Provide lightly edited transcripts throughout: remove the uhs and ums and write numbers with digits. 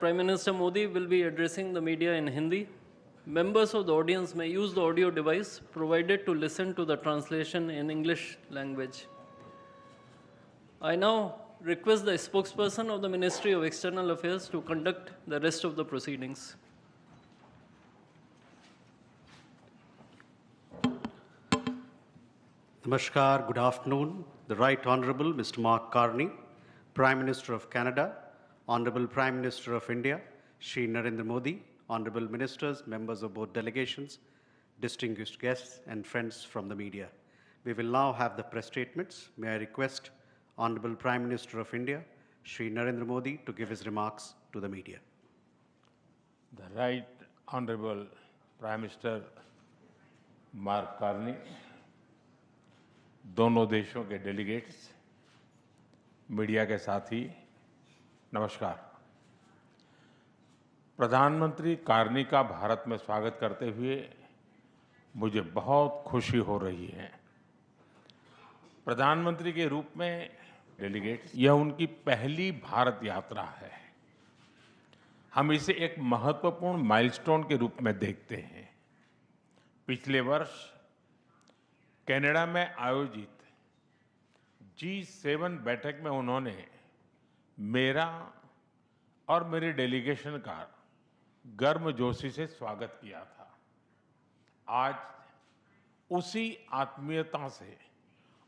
Prime Minister Modi will be addressing the media in Hindi. Members of the audience may use the audio device provided to listen to the translation in English language. I now request the spokesperson of the Ministry of External Affairs to conduct the rest of the proceedings. Namaskar, good afternoon. The Right Honourable Mr. Mark Carney, Prime Minister of Canada, Honourable Prime Minister of India, Shri Narendra Modi, Honourable Ministers, members of both delegations, distinguished guests and friends from the media. We will now have the press statements. May I request Honourable Prime Minister of India, Shri Narendra Modi, to give his remarks to the media. The Right Honourable Prime Minister Mark Carney, दोनों देशों के delegates, media के साथी, नमस्कार। प्रधानमंत्री Carney का भारत में स्वागत करते हुए मुझे बहुत खुशी हो रही है। प्रधानमंत्री के रूप में डेलीगेट्स, यह उनकी पहली भारत यात्रा है। हम इसे एक महत्वपूर्ण माइलस्टोन के रूप में देखते हैं। पिछले वर्ष कनाडा में आयोजित G7 बैठक में उन्होंने मेरा और मेरे डेलीगेशन का गर्मजोशी से स्वागत किया था। आज उसी आत्मीयता से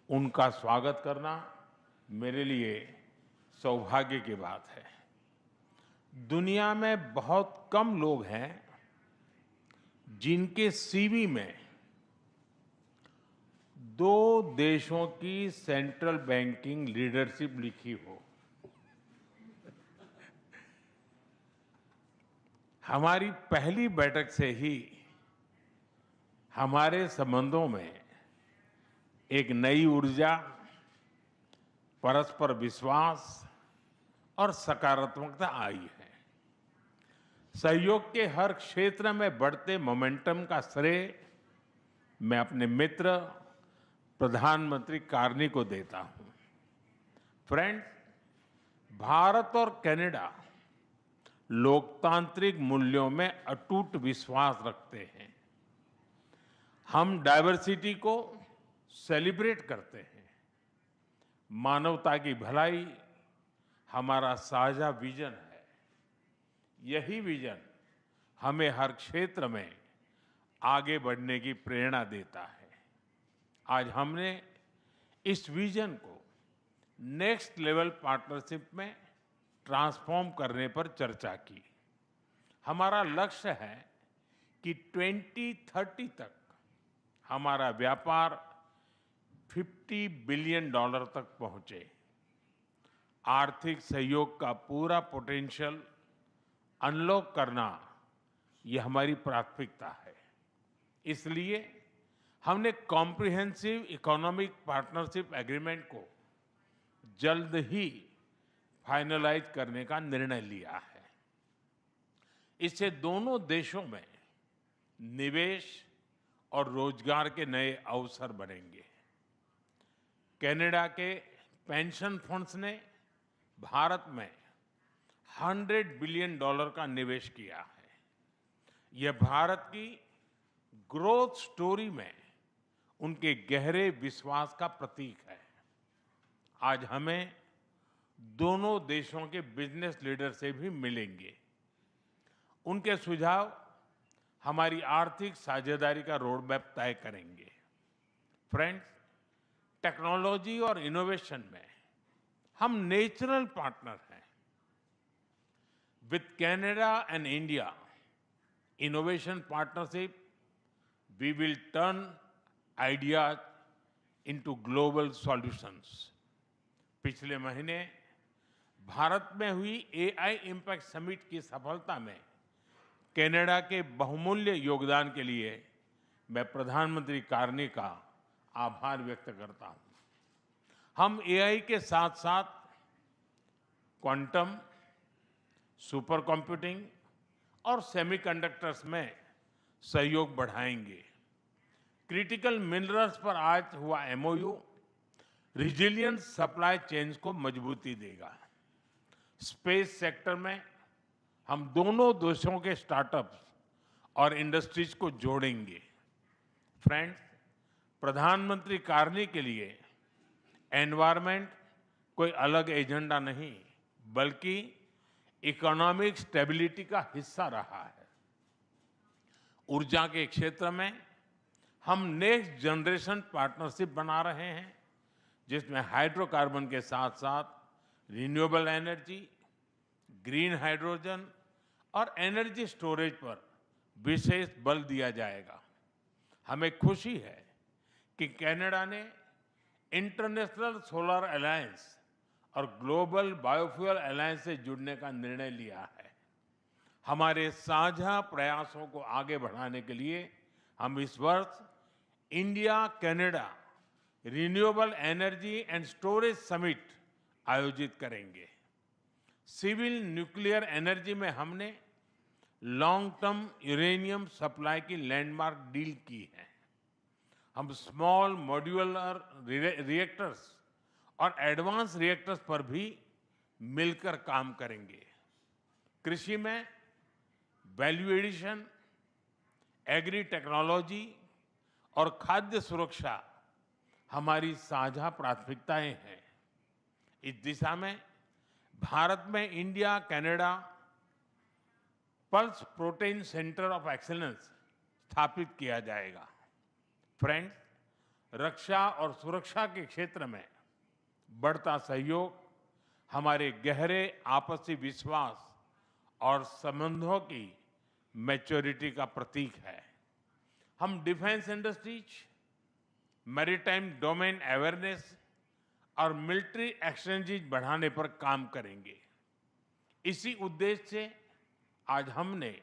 उनका स्वागत करना मेरे लिए सौभाग्य की बात है। दुनिया में बहुत कम लोग हैं जिनके सीवी में दो देशों की सेंट्रल बैंकिंग लीडरशिप लिखी हो। हमारी पहली बैठक से ही हमारे संबंधों में एक नई ऊर्जा, परस्पर विश्वास और सकारात्मकता आई है। सहयोग के हर क्षेत्र में बढ़ते मोमेंटम का श्रेय मैं अपने मित्र प्रधानमंत्री कार्नी को देता हूं। फ्रेंड्स, भारत और कनाडा लोकतांत्रिक मूल्यों में अटूट विश्वास रखते हैं। हम डाइवर्सिटी को सेलिब्रेट करते हैं। मानवता की भलाई हमारा साझा विजन है। यही विजन हमें हर क्षेत्र में आगे बढ़ने की प्रेरणा देता है। आज हमने इस विजन को नेक्स्ट लेवल पार्टनरशिप में ट्रांसफॉर्म करने पर चर्चा की। हमारा लक्ष्य है कि 2030 तक हमारा व्यापार $50 बिलियन तक पहुंचे। आर्थिक सहयोग का पूरा पोटेंशियल अनलॉक करना यह हमारी प्राथमिकता है। इसलिए हमने कॉम्प्रिहेंसिव इकोनॉमिक पार्टनरशिप एग्रीमेंट को जल्द ही फाइनलाइज करने का निर्णय लिया है। इससे दोनों देशों में निवेश और रोजगार के नए अवसर बनेंगे। कनाडा के पेंशन फंड्स ने भारत में $100 बिलियन का निवेश किया है। यह भारत की ग्रोथ स्टोरी में उनके गहरे विश्वास का प्रतीक है। आज हमें दोनों देशों के बिजनेस लीडर से भी मिलेंगे। उनके सुझाव हमारी आर्थिक साझेदारी का रोड मैप तय करेंगे। फ्रेंड्स, टेक्नोलॉजी और इनोवेशन में हम नेचुरल पार्टनर हैं। With Canada and India innovation partnership, we will turn ideas into global solutions. पिछले महीने भारत में हुई AI इम्पैक्ट समिट की सफलता में कनाडा के बहुमूल्य योगदान के लिए मैं प्रधानमंत्री कार्नी का आभार व्यक्त करता हूं। हम AI के साथ साथ क्वांटम, सुपर कंप्यूटिंग और सेमीकंडक्टर्स में सहयोग बढ़ाएंगे। क्रिटिकल मिनरल्स पर आज हुआ MOU रिजिलियंट सप्लाई चेन्स को मजबूती देगा। स्पेस सेक्टर में हम दोनों देशों के स्टार्टअप्स और इंडस्ट्रीज को जोड़ेंगे। फ्रेंड्स, प्रधानमंत्री कार्नी के लिए एनवायरनमेंट कोई अलग एजेंडा नहीं, बल्कि इकोनॉमिक स्टेबिलिटी का हिस्सा रहा है। ऊर्जा के क्षेत्र में हम नेक्स्ट जनरेशन पार्टनरशिप बना रहे हैं, जिसमें हाइड्रोकार्बन के साथ साथ रिन्यूएबल एनर्जी, ग्रीन हाइड्रोजन और एनर्जी स्टोरेज पर विशेष बल दिया जाएगा। हमें खुशी है कि कनाडा ने इंटरनेशनल सोलर अलायंस और ग्लोबल बायोफ्यूल अलायंस से जुड़ने का निर्णय लिया है। हमारे साझा प्रयासों को आगे बढ़ाने के लिए हम इस वर्ष India Canada renewable energy and storage summit आयोजित करेंगे। सिविल न्यूक्लियर एनर्जी में हमने लॉन्ग टर्म यूरेनियम सप्लाई की लैंडमार्क डील की है। हम स्मॉल मॉड्यूलर रिएक्टर्स और एडवांस रिएक्टर्स पर भी मिलकर काम करेंगे। कृषि में वैल्यू एडिशन, एग्री टेक्नोलॉजी और खाद्य सुरक्षा हमारी साझा प्राथमिकताएं हैं। इस दिशा में भारत में India Canada pulse protein centre of excellence स्थापित किया जाएगा। फ्रेंड्स, रक्षा और सुरक्षा के क्षेत्र में बढ़ता सहयोग हमारे गहरे आपसी विश्वास और संबंधों की मैच्योरिटी का प्रतीक है। हम defence industries, maritime domain awareness और मिलिट्री एक्सचेंजेज बढ़ाने पर काम करेंगे। इसी उद्देश्य से आज हमने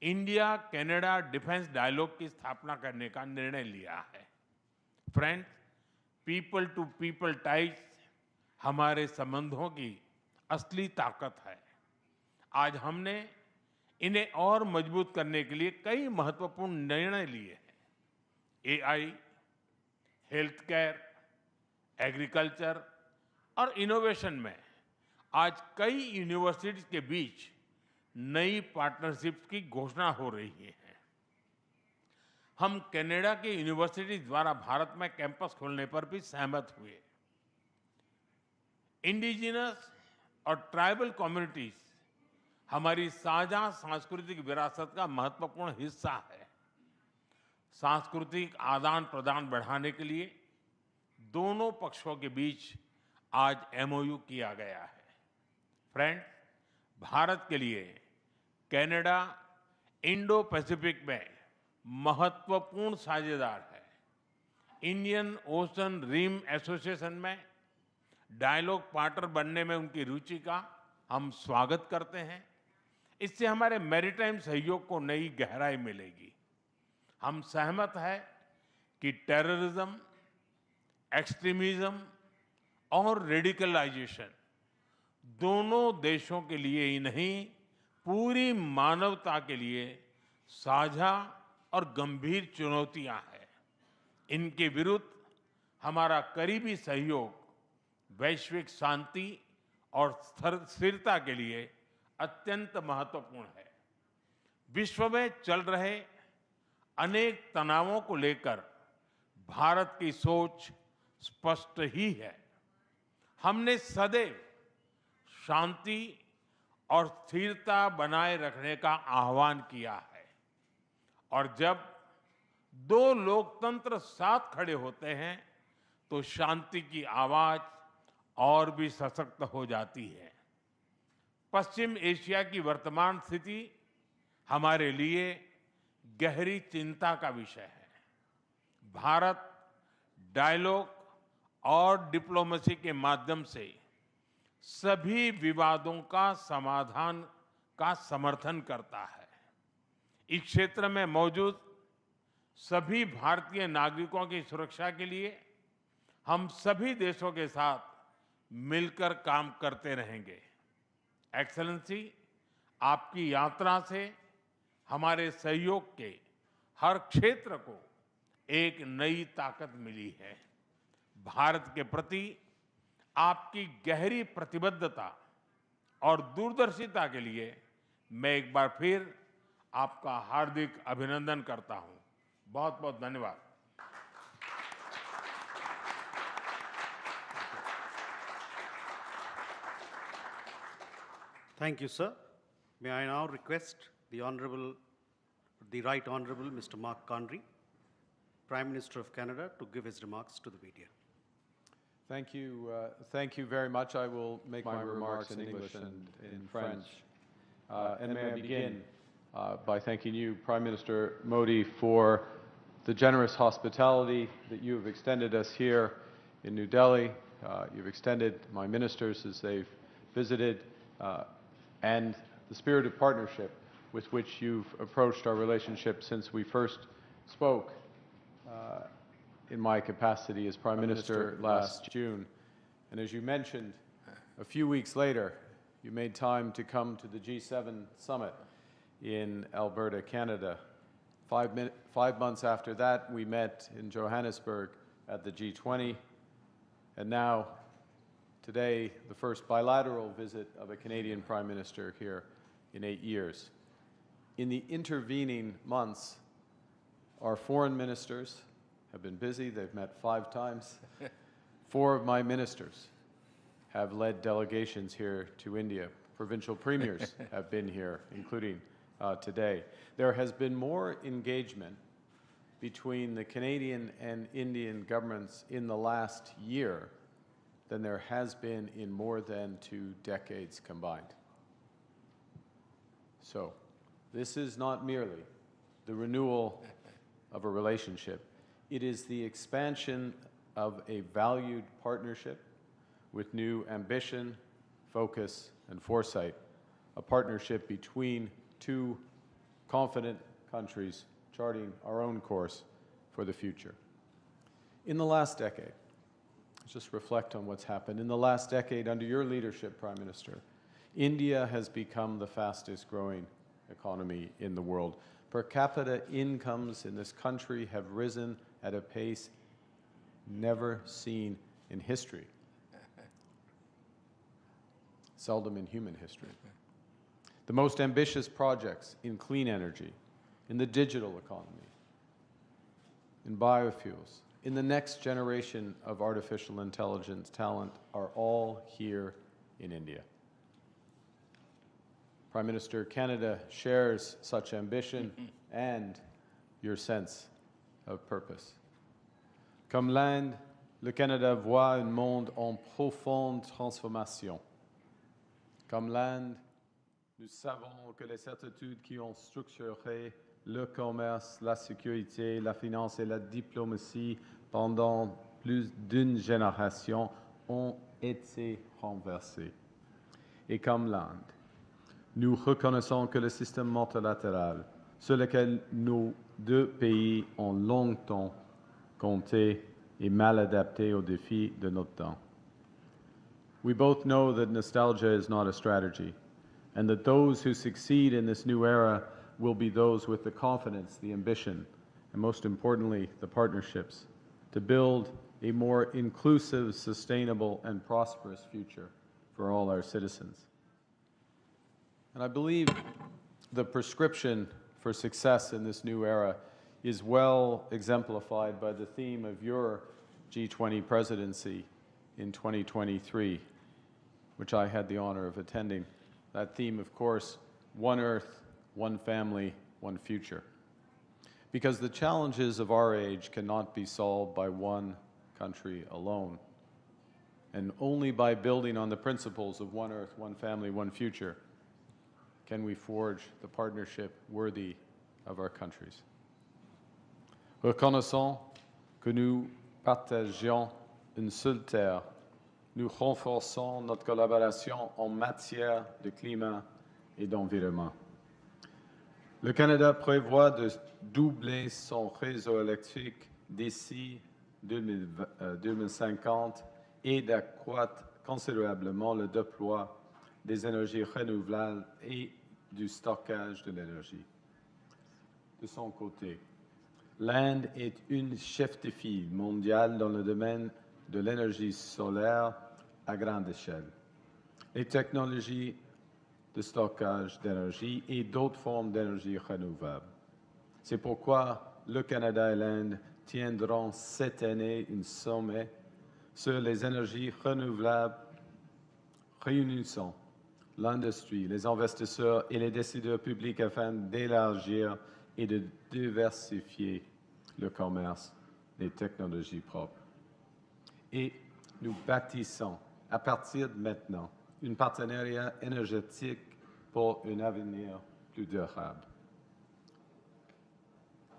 इंडिया कनाडा डिफेंस डायलॉग की स्थापना करने का निर्णय लिया है। Friends, people to people ties हमारे संबंधों की असली ताकत है। आज हमने इन्हें और मजबूत करने के लिए कई महत्वपूर्ण निर्णय लिए हैं। एआई, हेल्थ केयर, एग्रीकल्चर और इनोवेशन में आज कई यूनिवर्सिटीज के बीच नई पार्टनरशिप्स की घोषणा हो रही है। हम कनाडा की यूनिवर्सिटी द्वारा भारत में कैंपस खोलने पर भी सहमत हुए। इंडिजिनस और ट्राइबल कम्युनिटीज हमारी साझा सांस्कृतिक विरासत का महत्वपूर्ण हिस्सा है। सांस्कृतिक आदान प्रदान बढ़ाने के लिए दोनों पक्षों के बीच आज एमओयू किया गया है। फ्रेंड्स, भारत के लिए कनाडा इंडो पैसिफिक में महत्वपूर्ण साझेदार है। इंडियन ओशन रिम एसोसिएशन में डायलॉग पार्टनर बनने में उनकी रुचि का हम स्वागत करते हैं। इससे हमारे मैरीटाइम सहयोग को नई गहराई मिलेगी। हम सहमत हैं कि टेररिज्म, एक्सट्रीमिज्म और रेडिकलाइजेशन दोनों देशों के लिए ही नहीं, पूरी मानवता के लिए साझा और गंभीर चुनौतियां हैं। इनके विरुद्ध हमारा करीबी सहयोग वैश्विक शांति और स्थिरता के लिए अत्यंत महत्वपूर्ण है। विश्व में चल रहे अनेक तनावों को लेकर भारत की सोच स्पष्ट ही है। हमने सदैव शांति और स्थिरता बनाए रखने का आह्वान किया है, और जब दो लोकतंत्र साथ खड़े होते हैं तो शांति की आवाज और भी सशक्त हो जाती है। पश्चिम एशिया की वर्तमान स्थिति हमारे लिए गहरी चिंता का विषय है। भारत डायलॉग और डिप्लोमेसी के माध्यम से सभी विवादों का समाधान का समर्थन करता है। इस क्षेत्र में मौजूद सभी भारतीय नागरिकों की सुरक्षा के लिए हम सभी देशों के साथ मिलकर काम करते रहेंगे। एक्सेलेंसी, आपकी यात्रा से हमारे सहयोग के हर क्षेत्र को एक नई ताकत मिली है। भारत के प्रति आपकी गहरी प्रतिबद्धता और दूरदर्शिता के लिए मैं एक बार फिर आपका हार्दिक अभिनंदन करता हूं। बहुत बहुत धन्यवाद। Thank you, sir. May I now request the Right Honorable Mr. Mark Carney, Prime Minister of Canada, to give his remarks to the media. Thank you very much. I will make my remarks in English and in French. And may I begin by thanking you, Prime Minister Modi, for the generous hospitality that you have extended us here in New Delhi. You've extended my ministers as they've visited, and the spirit of partnership with which you've approached our relationship since we first spoke in my capacity as Prime Minister last June. And as you mentioned, a few weeks later, you made time to come to the G7 summit in Alberta, Canada. 5 months after that, we met in Johannesburg at the G20, and now, today, the first bilateral visit of a Canadian Prime Minister here in 8 years. In the intervening months, our foreign ministers have been busy. They've met 5 times. 4 of my ministers have led delegations here to India. Provincial premiers have been here, including today. There has been more engagement between the Canadian and Indian governments in the last year than there has been in more than 2 decades combined. So, this is not merely the renewal of a relationship. It is the expansion of a valued partnership with new ambition, focus, and foresight, a partnership between 2 confident countries charting our own course for the future. In the last decade, let's just reflect on what's happened. In the last decade, under your leadership, Prime Minister, India has become the fastest growing economy in the world. Per capita incomes in this country have risen at a pace never seen in history, seldom in human history. The most ambitious projects in clean energy, in the digital economy, in biofuels, in the next generation of artificial intelligence talent are all here in India. Prime Minister, Canada shares such ambition and your sense of purpose. Comme l'Inde, le Canada voit un monde en profonde transformation. Comme l'Inde, nous savons que les certitudes qui ont structuré le commerce, la sécurité, la finance et la diplomatie pendant plus d'une génération ont été renversées. Et comme l'Inde, nous reconnaissons que le système multilatéral sur lequel nos 2 pays ont longtemps compté est mal adapté aux défis de notre temps. We both know that nostalgia is not a strategy, and that those who succeed in this new era will be those with the confidence, the ambition, and most importantly, the partnerships to build a more inclusive, sustainable, and prosperous future for all our citizens. And I believe the prescription for success in this new era is well exemplified by the theme of your G20 presidency in 2023, which I had the honor of attending. That theme, of course, one Earth, one family, one future. Because the challenges of our age cannot be solved by one country alone. And only by building on the principles of one Earth, one family, one future can we forge the partnership worthy of our countries. Reconnaissons que nous partageons une seule terre, nous renforçons notre collaboration en matière de climat et d'environnement. Le Canada prévoit de doubler son réseau électrique d'ici 2050 et d'accroître considérablement le déploiement des énergies renouvelables et du stockage de l'énergie. De son côté, l'Inde est une chef de file mondiale dans le domaine de l'énergie solaire à grande échelle. Les technologies de stockage d'énergie et d'autres formes d'énergie renouvelable. C'est pourquoi le Canada et l'Inde tiendront cette année un sommet sur les énergies renouvelables réunissant l'industrie, les investisseurs et les décideurs publics afin d'élargir et de diversifier le commerce des technologies propres. Et nous bâtissons à partir de maintenant un partenariat énergétique pour un avenir plus durable.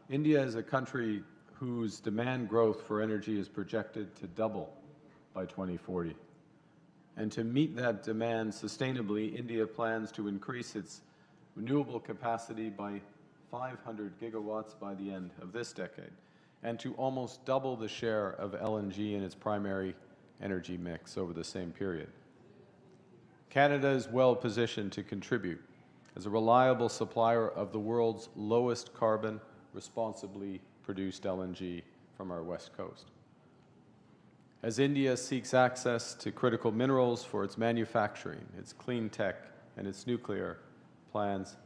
India is a country whose demand growth for energy is projected to double by 2040. And to meet that demand sustainably, India plans to increase its renewable capacity by 500 gigawatts by the end of this decade, and to almost double the share of LNG in its primary energy mix over the same period. Canada is well positioned to contribute as a reliable supplier of the world's lowest carbon, responsibly produced LNG from our west coast. As India seeks access to critical minerals for its manufacturing, its clean tech, and its nuclear plans,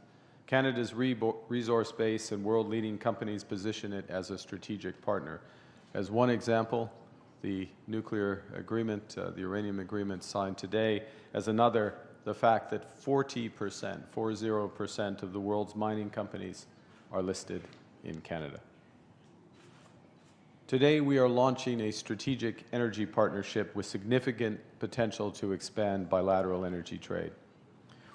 Canada's resource base and world-leading companies position it as a strategic partner. As one example, the nuclear agreement, the uranium agreement signed today. As another, the fact that 40% of the world's mining companies are listed in Canada. Today, we are launching a strategic energy partnership with significant potential to expand bilateral energy trade.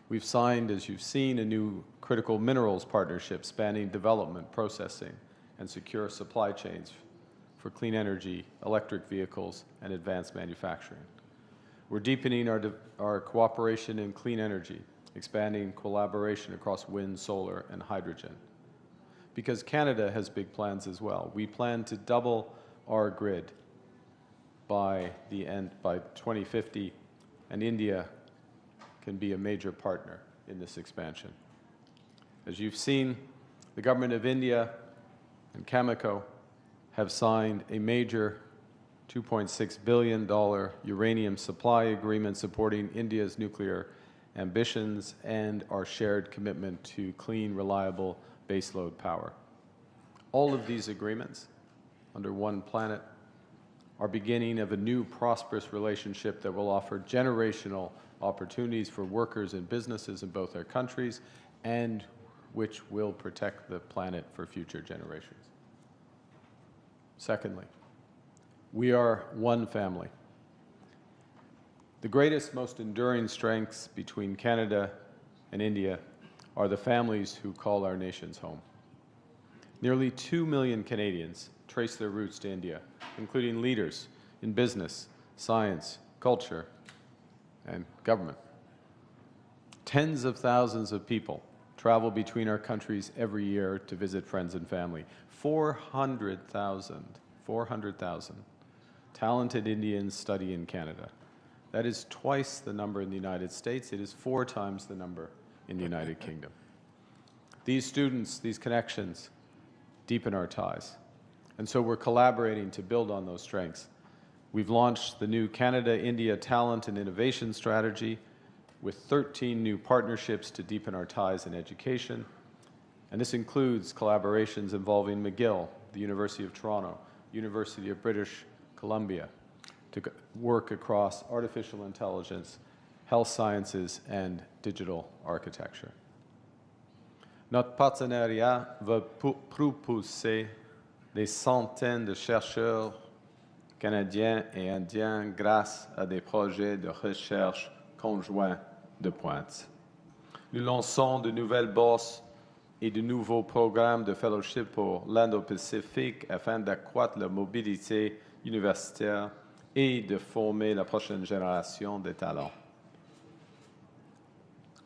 We've signed, as you've seen, a new critical minerals partnership spanning development, processing, and secure supply chains for clean energy, electric vehicles, and advanced manufacturing. We're deepening our cooperation in clean energy, expanding collaboration across wind, solar, and hydrogen. Because Canada has big plans as well. We plan to double our grid by 2050, and India can be a major partner in this expansion. As you've seen, the government of India and Cameco have signed a major $2.6 billion uranium supply agreement supporting India's nuclear ambitions and our shared commitment to clean, reliable baseload power. All of these agreements, under one planet, are beginning of a new prosperous relationship that will offer generational opportunities for workers and businesses in both our countries, and which will protect the planet for future generations. Secondly, we are one family. The greatest, most enduring strengths between Canada and India are the families who call our nations home. Nearly 2 million Canadians trace their roots to India, including leaders in business, science, culture, and government. Tens of thousands of people travel between our countries every year to visit friends and family. 400,000 talented Indians study in Canada. That is twice the number in the United States. It is 4 times the number in the United Kingdom. These students, these connections, deepen our ties. And so we're collaborating to build on those strengths. We've launched the new Canada-India Talent and Innovation Strategy with 13 new partnerships to deepen our ties in education. And this includes collaborations involving McGill, the University of Toronto, University of British Columbia, to work across artificial intelligence, health sciences, and digital architecture. Notre partenariat va propulser des centaines de chercheurs canadiens et indiens grâce à des projets de recherche conjoints de pointe. Nous lançons de nouvelles bourses et de nouveaux programmes de fellowship pour l'Indo-Pacifique afin d'accroître la mobilité universitaire et de former la prochaine génération de talents.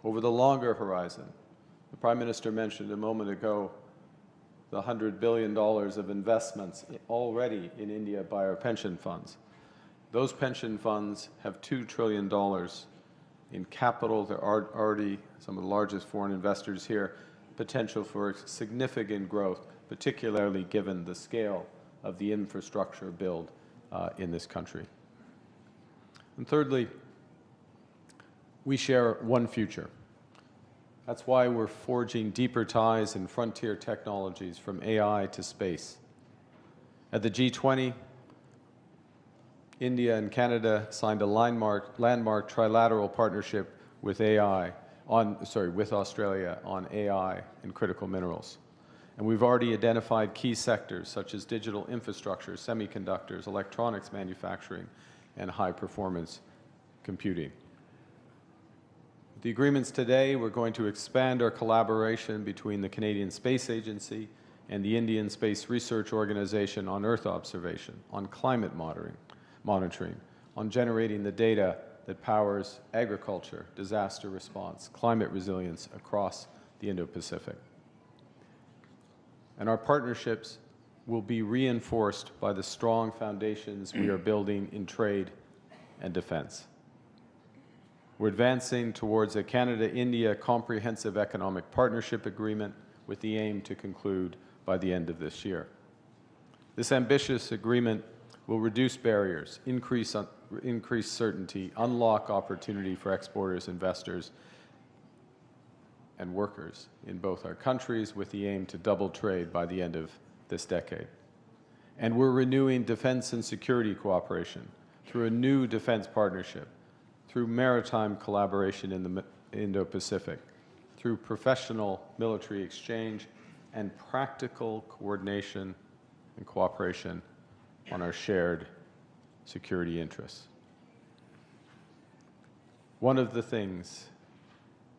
Over the longer horizon, the Prime Minister mentioned a moment ago the $100 billion of investments already in India by our pension funds. Those pension funds have $2 trillion in capital. There are already some of the largest foreign investors here, potential for significant growth, particularly given the scale of the infrastructure build in this country. And thirdly, we share one future. That's why we're forging deeper ties in frontier technologies from AI to space. At the G20, India and Canada signed a landmark trilateral partnership with with Australia on AI and critical minerals. And we've already identified key sectors such as digital infrastructure, semiconductors, electronics manufacturing, and high-performance computing. With the agreements today, we're going to expand our collaboration between the Canadian Space Agency and the Indian Space Research Organization on Earth observation, on climate monitoring, on generating the data that powers agriculture, disaster response, climate resilience across the Indo-Pacific. And our partnerships will be reinforced by the strong foundations we are building in trade and defense. We're advancing towards a Canada-India comprehensive economic partnership agreement with the aim to conclude by the end of this year. This ambitious agreement will reduce barriers, increase certainty, unlock opportunity for exporters, investors, and workers in both our countries with the aim to double trade by the end of this decade. And we're renewing defense and security cooperation through a new defense partnership, through maritime collaboration in the Indo-Pacific, through professional military exchange, and practical coordination and cooperation on our shared security interests. One of the things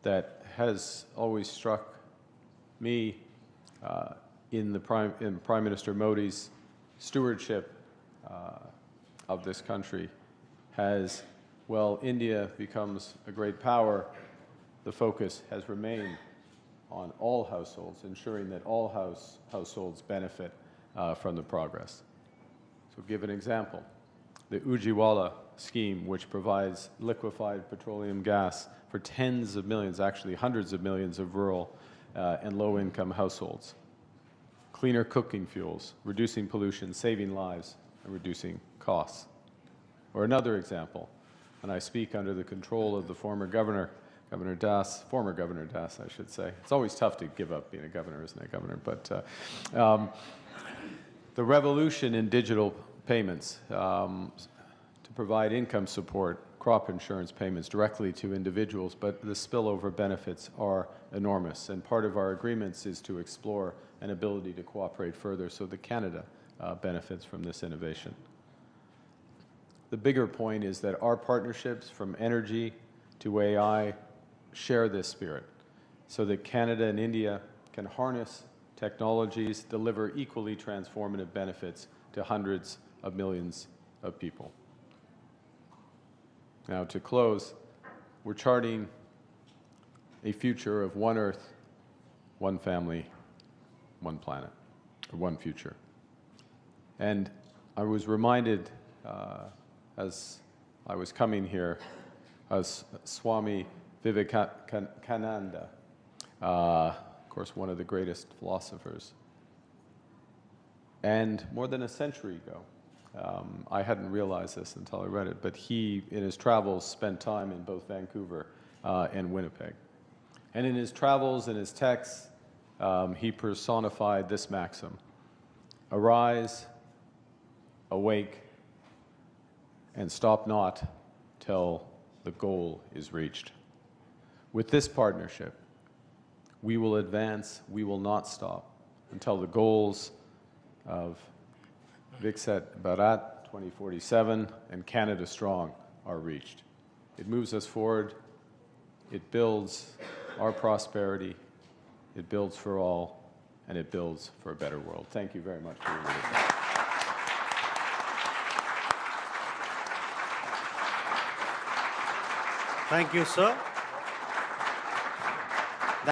that has always struck me in Prime Minister Modi's stewardship of this country has, well, India becomes a great power, the focus has remained on all households, ensuring that all households benefit from the progress. So give an example. The Ujjiwala scheme, which provides liquefied petroleum gas for tens of millions, actually hundreds of millions of rural and low-income households. Cleaner cooking fuels, reducing pollution, saving lives, and reducing costs. Or another example, and I speak under the control of the former Governor Das, I should say. It's always tough to give up being a governor, isn't it, Governor? But the revolution in digital payments to provide income support, crop insurance payments directly to individuals, but the spillover benefits are enormous. And part of our agreements is to explore an ability to cooperate further so that Canada benefits from this innovation. The bigger point is that our partnerships from energy to AI share this spirit so that Canada and India can harness technologies, deliver equally transformative benefits to hundreds of millions of people. Now, to close, we're charting a future of one Earth, one family, one planet, or one future. And I was reminded as I was coming here, as Swami Vivekananda, of course, one of the greatest philosophers. And more than a century ago, I hadn't realized this until I read it, but he, in his travels, spent time in both Vancouver and Winnipeg. And in his travels and his texts, he personified this maxim: arise, awake, and stop not till the goal is reached. With this partnership, we will advance, we will not stop until the goals of Viksit Bharat 2047 and Canada Strong are reached. It moves us forward, it builds our prosperity, it builds for all, and it builds for a better world. Thank you very much for your listening. Thank you, sir.